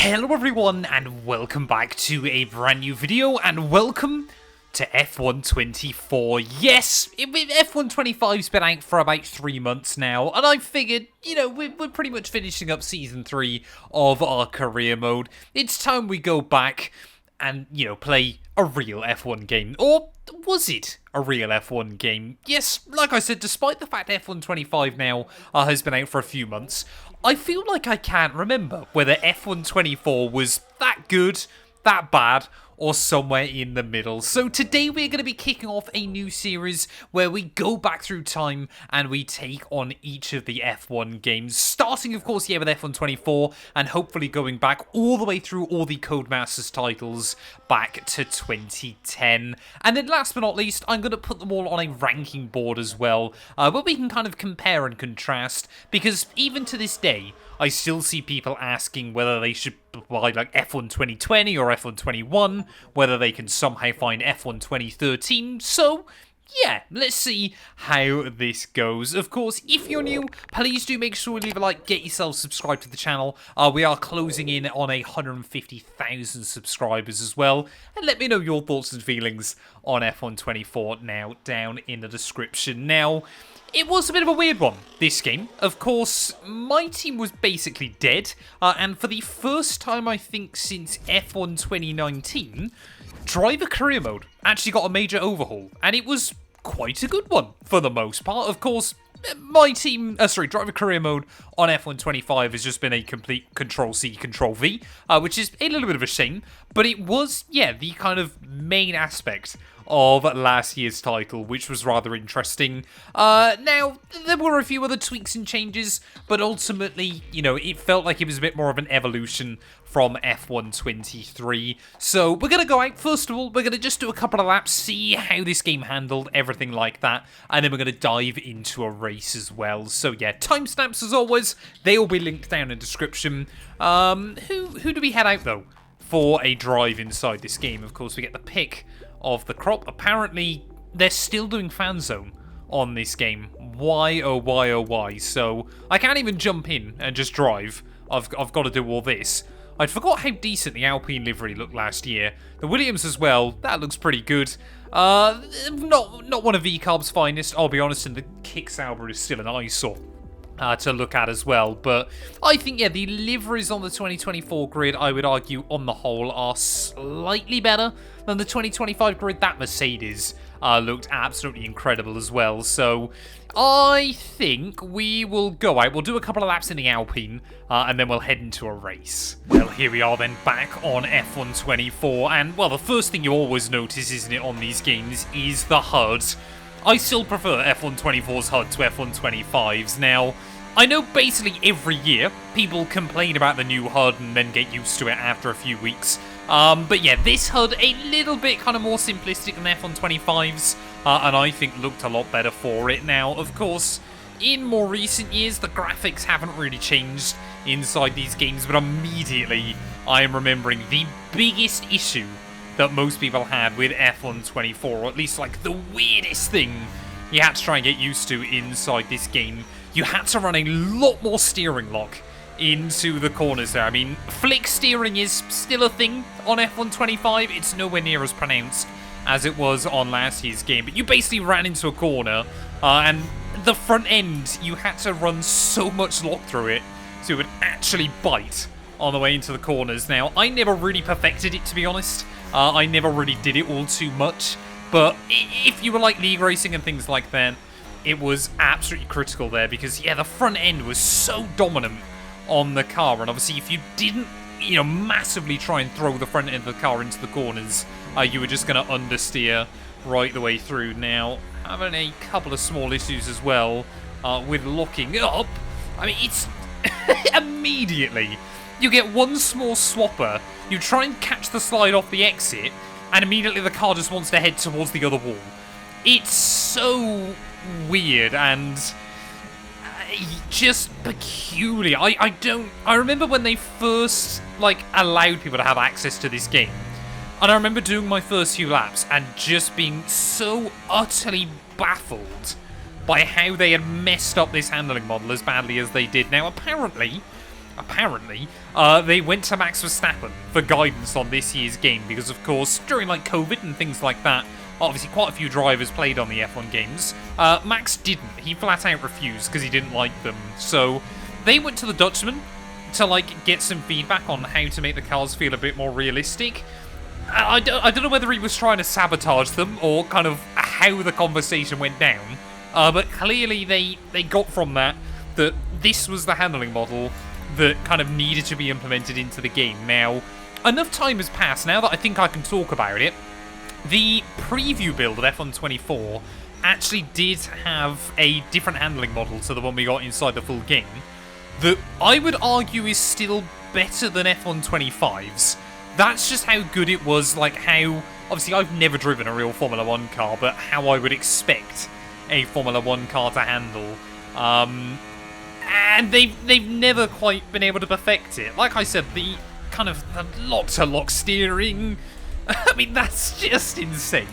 Hello everyone and welcome back to a brand new video and welcome to F1 24. Yes, F1 25's been out for about 3 months now and I figured, we're pretty much finishing up Season 3 of our career mode. It's time we go back and, play a real F1 game. Or was it a real F1 game? Yes, like I said, despite the fact F1 25 now has been out for a few months, I feel like I can't remember whether F1 24 was that good, that bad, or somewhere in the middle. So today we're going to be kicking off a new series where we go back through time and we take on each of the F1 games. Starting, of course, with F1 24 and hopefully going back all the way through all the Codemasters titles back to 2010. And then last but not least, I'm going to put them all on a ranking board as well, where we can kind of compare and contrast, because even to this day, I still see people asking whether they should buy like F1 2020 or F1 21, whether they can somehow find F1 2013. So, yeah, let's see how this goes. Of course, if you're new, please do make sure to leave a like, get yourself subscribed to the channel. We are closing in on 150,000 subscribers as well. And let me know your thoughts and feelings on F1 24 now down in the description. Now, it was a bit of a weird one, this game. Of course, my team was basically dead, and for the first time, I think, since F1 2019, Driver Career Mode actually got a major overhaul, and it was quite a good one, for the most part. Of course, my team, Driver Career Mode on F1 25 has just been a complete Control-C, Control-V, which is a little bit of a shame, but it was, the kind of main aspect of last year's title, which was rather interesting. Now, there were a few other tweaks and changes, but ultimately, it felt like it was a bit more of an evolution from F1 23. So we're going to go out, first of all, we're going to just do a couple of laps, see how this game handled, everything like that, and then we're going to dive into a race as well. So yeah, timestamps as always, they will be linked down in the description. Who do we head out though for a drive inside this game? Of course, we get the pick of the crop. Apparently, they're still doing fan zone on this game. Why, oh why, oh why? So, I can't even jump in and just drive. I've got to do all this. I forgot how decent the Alpine livery looked last year. The Williams as well, that looks pretty good. Not one of VCarb's finest, I'll be honest, and the Kicksauber is still an eyesore to look at as well. But I think, the liveries on the 2024 grid, I would argue, on the whole, are slightly better than the 2025 grid. That Mercedes looked absolutely incredible as well. So I think we will go out. We'll do a couple of laps in the Alpine, and then we'll head into a race. Well, here we are then, back on F1 24. And, well, the first thing you always notice, isn't it, on these games, is the HUD. I still prefer F1 24's HUD to F1 25's. Now, I know basically every year people complain about the new HUD and then get used to it after a few weeks. But yeah, this HUD a little bit kind of more simplistic than F1 25's, and I think looked a lot better for it. Now, of course, in more recent years, the graphics haven't really changed inside these games, but immediately I am remembering the biggest issue that most people had with F1 24, or at least like the weirdest thing you had to try and get used to inside this game. You had to run a lot more steering lock into the corners there. I mean, flick steering is still a thing on F1 25. It's nowhere near as pronounced as it was on last year's game. But you basically ran into a corner, and the front end, you had to run so much lock through it so it would actually bite on the way into the corners. Now, I never really perfected it, to be honest. I never really did it all too much. But if you were like league racing and things like that, it was absolutely critical there because, the front end was so dominant on the car. And obviously, if you didn't, massively try and throw the front end of the car into the corners, you were just going to understeer right the way through. Now, having a couple of small issues as well with locking up. I mean, it's immediately you get one small swapper, you try and catch the slide off the exit, and immediately the car just wants to head towards the other wall. It's so weird and just peculiar. I remember when they first allowed people to have access to this game, and I remember doing my first few laps and just being so utterly baffled by how they had messed up this handling model as badly as they did. Now, apparently, apparently, they went to Max Verstappen for guidance on this year's game because, of course, during like COVID and things like that, obviously quite a few drivers played on the F1 games. Max didn't. He flat out refused because he didn't like them. So they went to the Dutchman to like get some feedback on how to make the cars feel a bit more realistic. I don't know whether he was trying to sabotage them or kind of how the conversation went down. But clearly they got from that this was the handling model that kind of needed to be implemented into the game. Now, enough time has passed now that I think I can talk about it. The preview build of F1 24 actually did have a different handling model to the one we got inside the full game that I would argue is still better than F1 25's. That's just how good it was, like how... Obviously, I've never driven a real Formula 1 car, but how I would expect a Formula 1 car to handle. And they've never quite been able to perfect it. Like I said, the kind of the lock-to-lock steering... I mean, that's just insane.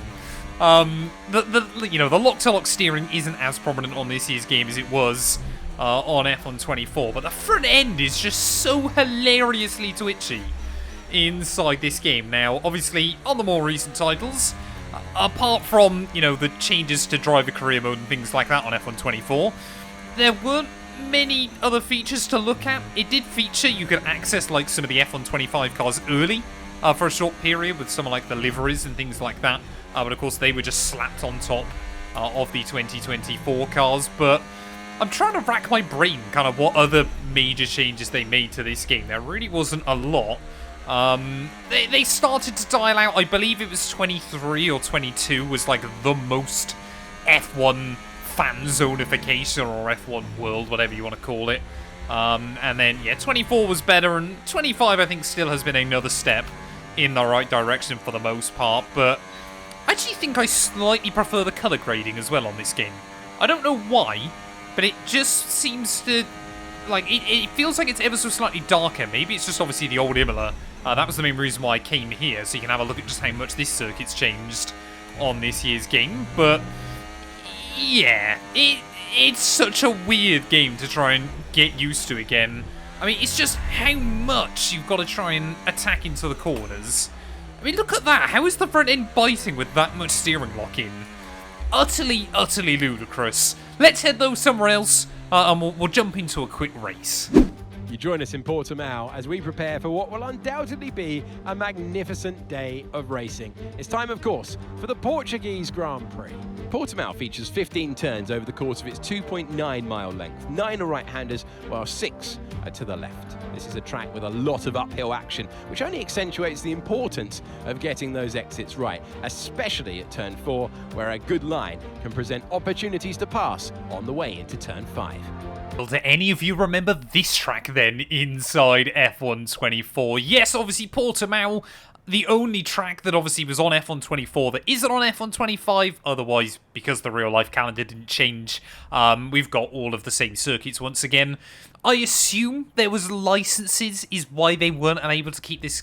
The lock-to-lock steering isn't as prominent on this year's game as it was on F1 24, but the front end is just so hilariously twitchy inside this game. Now, obviously, on the more recent titles, apart from, the changes to driver career mode and things like that on F1 24, there weren't many other features to look at. It did feature you could access, like, some of the F1 25 cars early for a short period with some of, like, the liveries and things like that. But, of course, they were just slapped on top of the 2024 cars. But I'm trying to rack my brain kind of what other major changes they made to this game. There really wasn't a lot. They started to dial out, I believe it was 23 or 22 was like the most F1 fan zonification or F1 world, whatever you want to call it. And then, 24 was better, and 25 I think still has been another step in the right direction for the most part, but I actually think I slightly prefer the colour grading as well on this game. I don't know why, but it just seems to... Like, it feels like it's ever so slightly darker. Maybe it's just obviously the old Imola. That was the main reason why I came here, so you can have a look at just how much this circuit's changed on this year's game. But, yeah, it's such a weird game to try and get used to again. I mean, it's just how much you've got to try and attack into the corners. I mean, look at that. How is the front end biting with that much steering lock in? Utterly, utterly ludicrous. Let's head, though, somewhere else. And we'll jump into a quick race. You join us in Portimao as we prepare for what will undoubtedly be a magnificent day of racing. It's time, of course, for the Portuguese Grand Prix. Portimao features 15 turns over the course of its 2.9-mile length. 9 are right-handers, while 6 are to the left. This is a track with a lot of uphill action, which only accentuates the importance of getting those exits right, especially at turn 4, where a good line can present opportunities to pass on the way into turn 5. Well, do any of you remember this track then inside F1 24? Yes, obviously Portimao, the only track that obviously was on F1 24 that isn't on F1 25. Otherwise, because the real life calendar didn't change, we've got all of the same circuits once again. I assume there was licenses is why they weren't able to keep this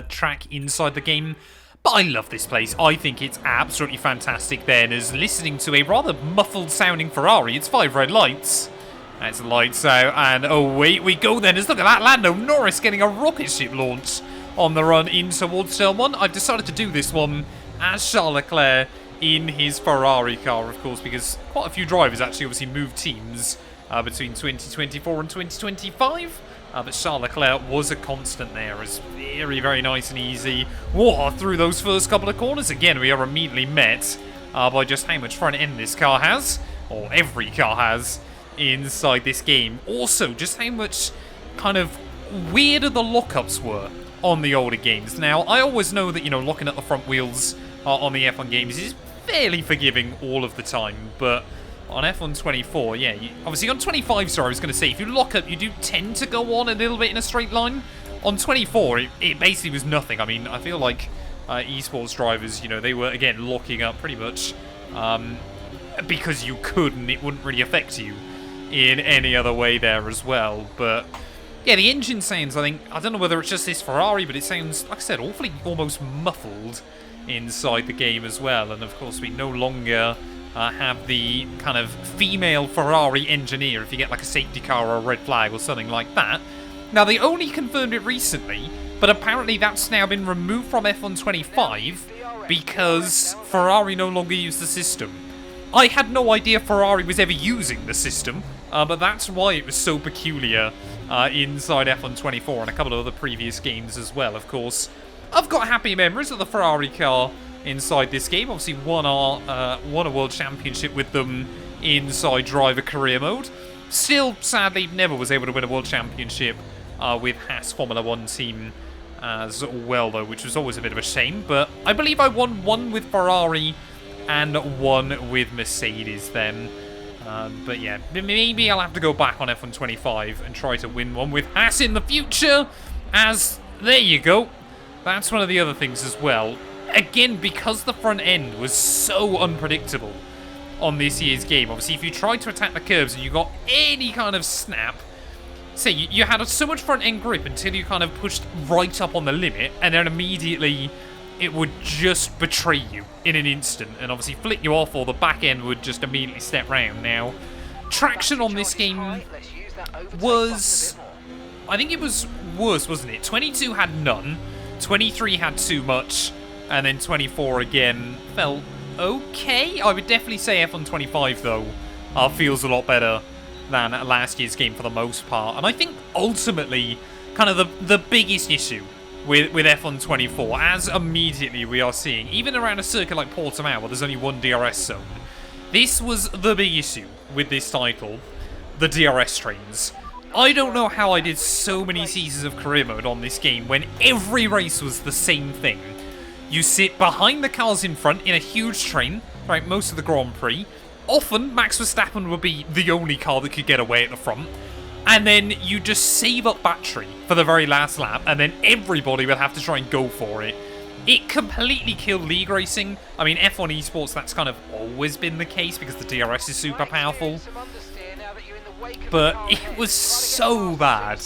track inside the game. But I love this place. I think it's absolutely fantastic then, as listening to a rather muffled sounding Ferrari. It's 5 red lights. That's lights out, and away we go then. Let's look at that. Lando Norris getting a rocket ship launch on the run in towards turn 1. I've decided to do this one as Charles Leclerc in his Ferrari car, of course, because quite a few drivers actually obviously moved teams between 2024 and 2025. But Charles Leclerc was a constant there. It was very, very nice and easy. Whoa, through those first couple of corners. Again, we are immediately met by just how much front end this car has, or every car has, inside this game. Also, just how much kind of weirder the lockups were on the older games. Now, I always know that, locking up the front wheels on the F1 games is fairly forgiving all of the time, but on F1 24, yeah, obviously on 25, sorry, I was going to say, if you lock up, you do tend to go on a little bit in a straight line. On 24, it basically was nothing. I mean, I feel like esports drivers, they were, again, locking up pretty much because you could, and it wouldn't really affect you in any other way there as well. But yeah, the engine sounds, I don't know whether it's just this Ferrari, but it sounds, like I said, awfully almost muffled inside the game as well. And of course, we no longer have the kind of female Ferrari engineer if you get like a safety car or a red flag or something like that. Now, they only confirmed it recently, but apparently that's now been removed from F1 25 because Ferrari no longer use the system. I had no idea Ferrari was ever using the system, but that's why it was so peculiar inside F1 24 and a couple of other previous games as well, of course. I've got happy memories of the Ferrari car inside this game. Obviously won a World Championship with them inside driver career mode. Still, sadly, never was able to win a World Championship with Haas Formula 1 team as well, though, which was always a bit of a shame. But I believe I won one with Ferrari and one with Mercedes then. But yeah, maybe I'll have to go back on F1 25 and try to win one with Haas in the future, as, there you go. That's one of the other things as well. Again, because the front end was so unpredictable on this year's game, obviously if you tried to attack the curves and you got any kind of snap, say you had so much front end grip until you kind of pushed right up on the limit, and then immediately it would just betray you in an instant and obviously flick you off, or the back end would just immediately step round. Now, traction on this game was, I think it was worse, wasn't it? 22 had none, 23 had too much, and then 24 again felt okay. I would definitely say F1 25 though feels a lot better than last year's game for the most part. And I think ultimately kind of the biggest issue with F1 24, as immediately we are seeing, even around a circuit like Portimao where there's only one DRS zone, this was the big issue with this title, the DRS trains. I don't know how I did so many seasons of career mode on this game when every race was the same thing. You sit behind the cars in front in a huge train, right, most of the Grand Prix. Often, Max Verstappen would be the only car that could get away at the front. And then you just save up battery for the very last lap, and then everybody will have to try and go for it. It completely killed league racing. I mean, F1 esports, that's kind of always been the case because the DRS is super powerful. But it was so bad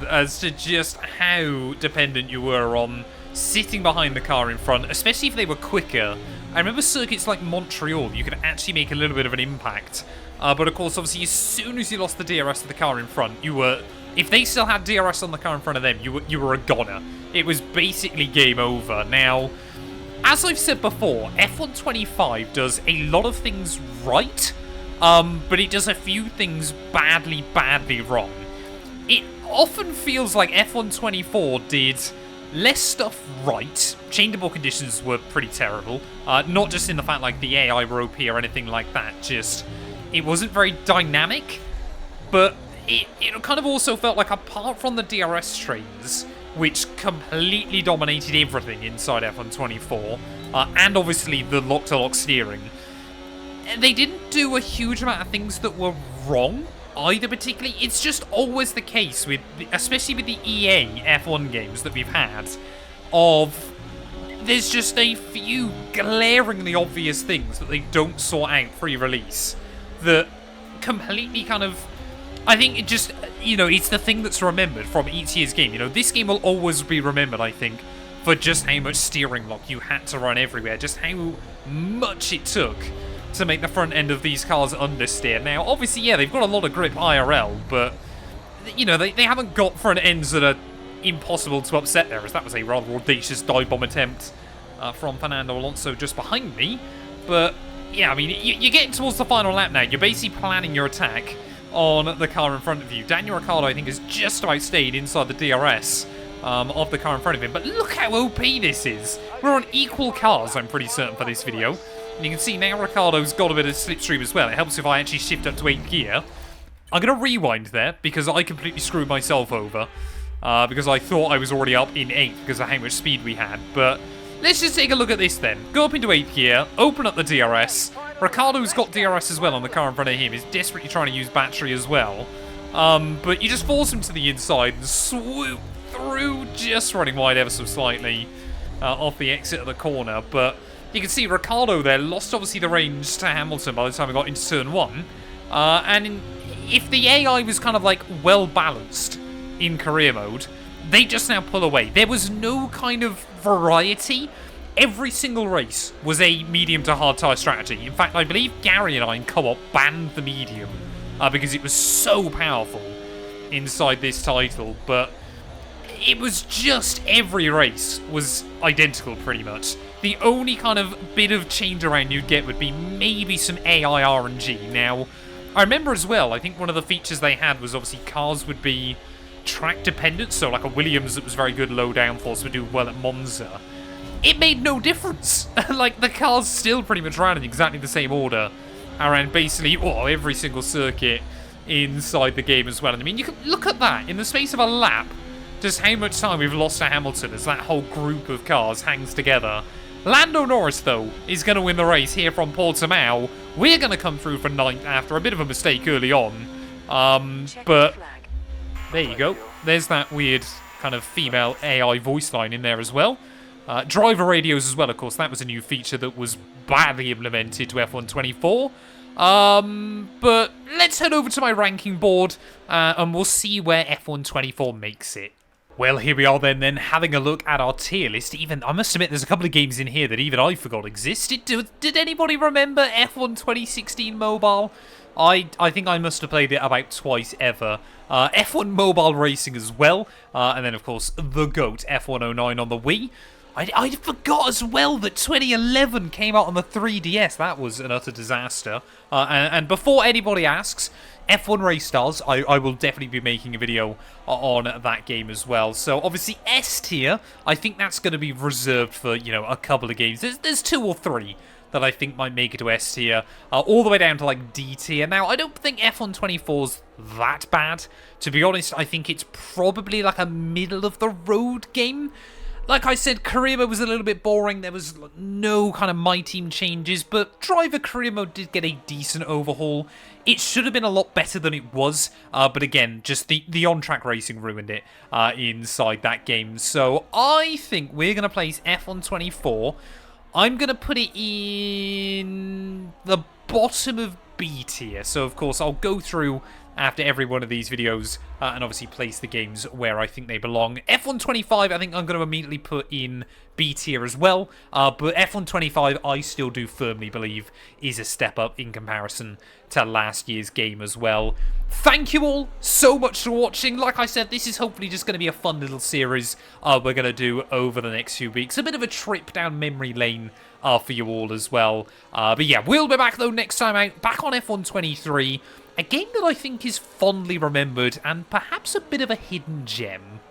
as to just how dependent you were on sitting behind the car in front, especially if they were quicker. I remember circuits like Montreal, you could actually make a little bit of an impact. But of course, obviously, as soon as you lost the DRS to the car in front, you were, if they still had DRS on the car in front of them, you were a goner. It was basically game over. Now, as I've said before, F1 25 does a lot of things right, but it does a few things badly wrong. It often feels like F1 24 did less stuff right. Changeable conditions were pretty terrible. Not just in the fact like the AI were OP or anything like that, just it wasn't very dynamic, but it kind of also felt like, apart from the DRS trains, which completely dominated everything inside F1 24, and obviously the lock-to-lock steering, they didn't do a huge amount of things that were wrong either particularly. It's just always the case with, especially with the EA F1 games that we've had, of there's just a few glaringly obvious things that they don't sort out pre-release that completely kind of, I think it just, you know, it's the thing that's remembered from each year's game. You know, this game will always be remembered, I think, for just how much steering lock you had to run everywhere, just how much it took to make the front end of these cars understeer. Now, obviously, yeah, they've got a lot of grip IRL, but, you know, they haven't got front ends that are impossible to upset there, as that was a rather audacious dive bomb attempt from Fernando Alonso just behind me. But, yeah, I mean, you're getting towards the final lap now. You're basically planning your attack on the car in front of you. Daniel Ricciardo, I think, has just about stayed inside the DRS of the car in front of him. But look how OP this is. We're on equal cars, I'm pretty certain, for this video. And you can see now Ricciardo's got a bit of slipstream as well. It helps if I actually shift up to 8th gear. I'm going to rewind there because I completely screwed myself over. Because I thought I was already up in 8th because of how much speed we had. But let's just take a look at this then. Go up into 8th gear, open up the DRS. Ricciardo's got DRS as well on the car in front of him. He's desperately trying to use battery as well. But you just force him to the inside and swoop through, just running wide ever so slightly off the exit of the corner. But you can see Ricciardo there lost obviously the range to Hamilton by the time we got into turn 1. If the AI was kind of like well balanced in career mode, they just now pull away. There was no kind of variety. Every single race was a medium to hard tyre strategy. In fact, I believe Gary and I in co-op banned the medium because it was so powerful. inside this title, but it was just every race was identical pretty much. The only kind of bit of change around you'd get would be maybe some AI RNG. Now, I remember as well, I think one of the features they had was obviously cars would be track dependent, so like a Williams that was very good low downforce would do well at Monza. It made no difference. Like, the cars still pretty much ran in exactly the same order around basically every single circuit inside the game as well. And I mean, you can look at that in the space of a lap, just how much time we've lost to Hamilton as that whole group of cars hangs together. Lando Norris, though, is going to win the race here from Portimao. We're going to come through for 9th after a bit of a mistake early on. But there you go. There's that weird kind of female AI voice line in there as well. Driver radios as well, of course. That was a new feature that was badly implemented to F1 24. But let's head over to my ranking board and we'll see where F1 24 makes it. Well, here we are then having a look at our tier list. Even, I must admit, there's a couple of games in here that even I forgot existed. Did anybody remember F1 2016 Mobile? I think I must have played it about twice ever. F1 Mobile Racing as well. And then, of course, the GOAT, F109 on the Wii. I forgot as well that 2011 came out on the 3DS. That was an utter disaster. And before anybody asks, F1 Race Stars, I will definitely be making a video on that game as well. So obviously S tier, I think that's going to be reserved for, you know, a couple of games. There's 2 or 3 that I think might make it to S tier, all the way down to like D tier. Now, I don't think F1 24's that bad. To be honest, I think it's probably like a middle of the road game. Like I said, career mode was a little bit boring. There was no kind of My Team changes, but driver career mode did get a decent overhaul. It should have been a lot better than it was, but again, just the on-track racing ruined it inside that game. So I think we're going to place F1 24. I'm going to put it in the bottom of B tier. So, of course, I'll go through after every one of these videos and obviously place the games where I think they belong. F1 25, I think I'm going to immediately put in B tier as well. But F1 25, I still do firmly believe is a step up in comparison to last year's game as well. Thank you all so much for watching. Like I said, this is hopefully just going to be a fun little series we're going to do over the next few weeks. A bit of a trip down memory lane for you all as well. But yeah, we'll be back though next time out, back on F1 23. A game that I think is fondly remembered and perhaps a bit of a hidden gem.